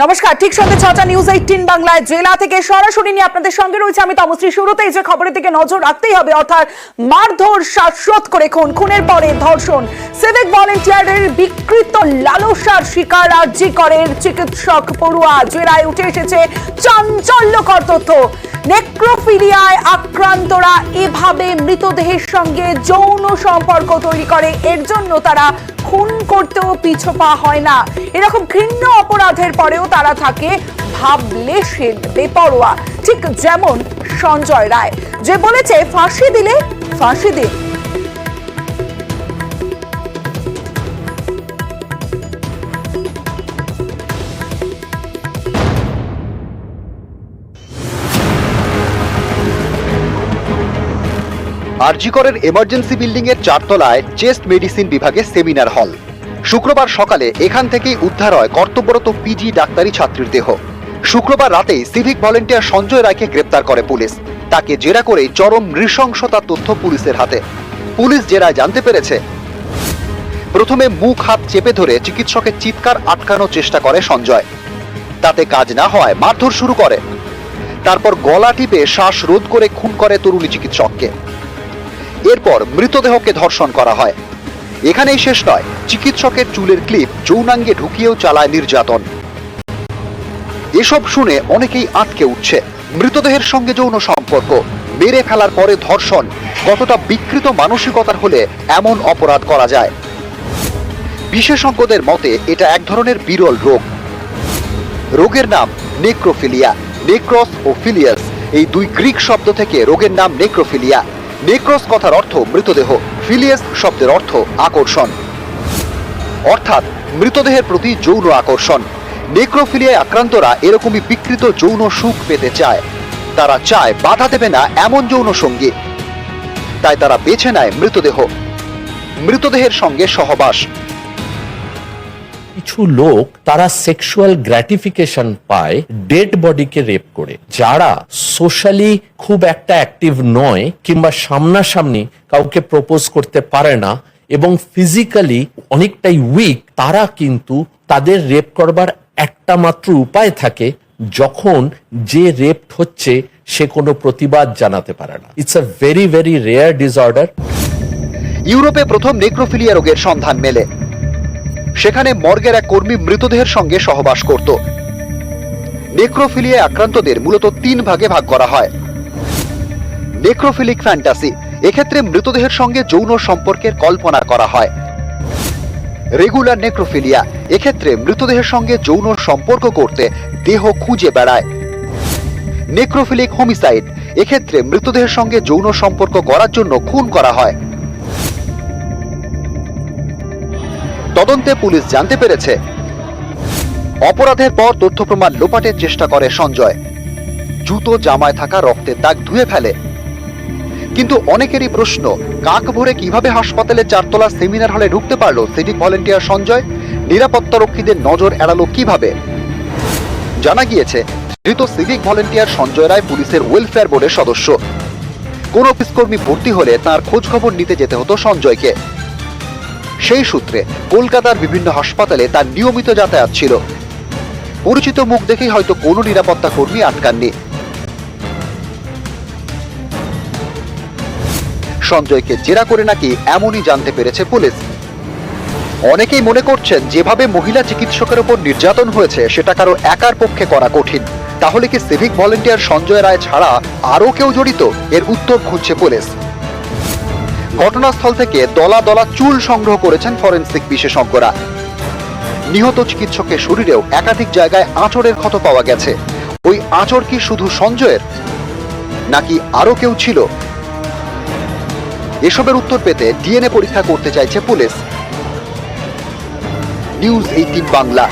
নমস্কার, ঠিক সন্ধ্যে 6টা নিউজ 18 বাংলায় জেলা থেকে সরাসরি নিয়ে আপনাদের সঙ্গে রয়েছে আমি তমশ্রী। শুরুতেই যে খবরের দিকে নজর রাখতেই হবে, অর্থাৎ মারধর, শ্বাসরোধ করে খুনের পরে ধর্ষণ, সিভিক ভলেন্টিয়ারের বিকৃত লালসার শিকার আরজিকরের চিকিৎসক পড়ুয়া। জেলায় উঠে এসেছে চাঞ্চল্যকর তথ্য। নেক্রোফিলিয়ায় আক্রান্তরা এভাবে মৃতদেহের সঙ্গে যৌন সম্পর্ক তৈরি করে, এর জন্য তারা খুন করতেও পিছপা হয় না। এরকম ঘৃণ্য অপরাধের পরেও তারা থাকে ভাবলেশহীন, বেপরোয়া, ঠিক যেমন সঞ্জয় রায়, যে বলেছে ফাঁসি দিলে ফাঁসি দিন। আরজিকরের এমার্জেন্সি বিল্ডিং এর 4 তলায় চেস্ট মেডিসিন বিভাগে সেমিনার হল। শুক্রবার সকালে এখান থেকেই উদ্ধার হয় কর্তব্যরত পিজি ডাক্তারি ছাত্রীর দেহ। শুক্রবার রাতেই সিভিক ভলেন্টিয়ার সঞ্জয় রায়কে গ্রেপ্তার করে পুলিশ। তাকে জেরা করে চরম নৃশংসতার তথ্য পুলিশের হাতে। পুলিশ জেরায় জানতে পেরেছে, প্রথমে মুখ হাত চেপে ধরে চিকিৎসকের চিৎকার আটকানোর চেষ্টা করে সঞ্জয়। তাতে কাজ না হওয়ায় মারধর শুরু করে। তারপর গলা টিপে শ্বাস রোধ করে খুন করে তরুণী চিকিৎসককে। এরপর মৃতদেহকে ধর্ষণ করা হয়। এখানেই শেষ নয়, চিকিৎসকের চুলের ক্লিপ যৌনাঙ্গে ঢুকিয়েও চালায় নির্যাতন। এসব শুনে অনেকেই আটকে উঠছে। মৃতদেহের সঙ্গে যৌন সম্পর্ক, মেরে ফেলার পরে ধর্ষণ, কতটা বিকৃত মানসিকতার হলে এমন অপরাধ করা যায়। বিশেষজ্ঞদের মতে এটা এক ধরনের বিরল রোগ। রোগের নাম নেক্রোফিলিয়া। নেক্রস ও ফিলিয়াস এই দুই গ্রিক শব্দ থেকে রোগের নাম নেক্রোফিলিয়া। নেক্রস কথার অর্থ মৃতদেহ, ফিলিয়াস শব্দের অর্থ আকর্ষণ, অর্থাৎ মৃতদেহের প্রতি যৌন আকর্ষণ। নেক্রোফিলিয়ায় আক্রান্তরা এরকমই বিকৃত যৌন সুখ পেতে চায়। তারা চায় বাধা দেবে না এমন যৌন সঙ্গী, তাই তারা বেছে নেয় মৃতদেহের সঙ্গে সহবাস। কিছু লোক তারা সেক্সুয়াল গ্র্যাটিফিকেশন পায় ডেড বডিকে রেপ করে। যারা সোশ্যালি খুব একটা অ্যাক্টিভ নয় কিংবা সামনাসামনি কাউকে প্রপোজ করতে পারে না এবং ফিজিক্যালি অনেকটাই উইক, তারা কিন্তু তাদের রেপ করবার একটা মাত্র উপায় থাকে যখন যে রেপ হচ্ছে সে কোনো প্রতিবাদ জানাতে পারে না। It's a very very rare disorder. ইউরোপে প্রথম নেক্রোফিলিয়া রোগের সন্ধান মেলে। সেখানে মর্গের এক কর্মী মৃতদেহের সঙ্গে সহবাস করত। নেক্রোফিলিয়ায় আক্রান্তদের মূলত 3 ভাগে ভাগ করা হয়। নেক্রোফিলিক ফ্যান্টাসি, এক্ষেত্রে মৃতদেহের সঙ্গে যৌন সম্পর্কের কল্পনা করা হয়। রেগুলার নেক্রোফিলিয়া, এক্ষেত্রে মৃতদেহের সঙ্গে যৌন সম্পর্ক করতে দেহ খুঁজে বেড়ায়। নেক্রোফিলিক হোমিসাইড, এক্ষেত্রে মৃতদেহের সঙ্গে যৌন সম্পর্ক করার জন্য খুন করা হয়। তদন্তে পুলিশ জানতে পেরেছে, অপরাধের পর তথ্য প্রমাণ লোপাটের চেষ্টা করে সঞ্জয়। জুতো জামায় থাকা রক্তের দাগ ধুয়ে ফেলে। কিন্তু অনেকেরই প্রশ্ন, কাক ভরে কিভাবে হাসপাতালে 4 তলা সেমিনার হলে ঢুকতে পারলো সিভিক ভলেন্টিয়ার সঞ্জয়? নিরাপত্তারক্ষীদের নজর এড়ালো কিভাবে? জানা গিয়েছে, ধৃত সিভিক ভলেন্টিয়ার সঞ্জয় রায় পুলিশের ওয়েলফেয়ার বোর্ডের সদস্য। কোন অফিসকর্মী ভর্তি হলে তার খোঁজ খবর নিতে যেতে হতো সঞ্জয়কে। সেই সূত্রে কলকাতার বিভিন্ন হাসপাতালে তার নিয়মিত যাতায়াত ছিল। পরিচিত মুখ দেখেই হয়তো কোনো নিরাপত্তা কর্মী আটকাননি। সঞ্জয়কে জেরা করে নাকি এমনই জানতে পেরেছে পুলিশ। অনেকেই মনে করছেন, যেভাবে মহিলা চিকিৎসকের উপর নির্যাতন হয়েছে সেটা কারো একার পক্ষে করা কঠিন। তাহলে কি সিভিক ভলেন্টিয়ার সঞ্জয় রায় ছাড়া আরও কেউ জড়িত? এর উত্তর খুঁজছে পুলিশ। ঘটনাস্থল থেকে দলা দলা চুল সংগ্রহ করেছেন ফরেনসিক বিশেষজ্ঞরা। নিহত চিকিৎসকের শরীরেও একাধিক জায়গায় আঁচড়ের ক্ষত পাওয়া গেছে। ওই আঁচড় কি শুধু সঞ্জয়ের, নাকি আরো কেউ ছিল? এসবের উত্তর পেতে ডিএনএ পরীক্ষা করতে চাইছে পুলিশ। নিউজ 18 বাংলা।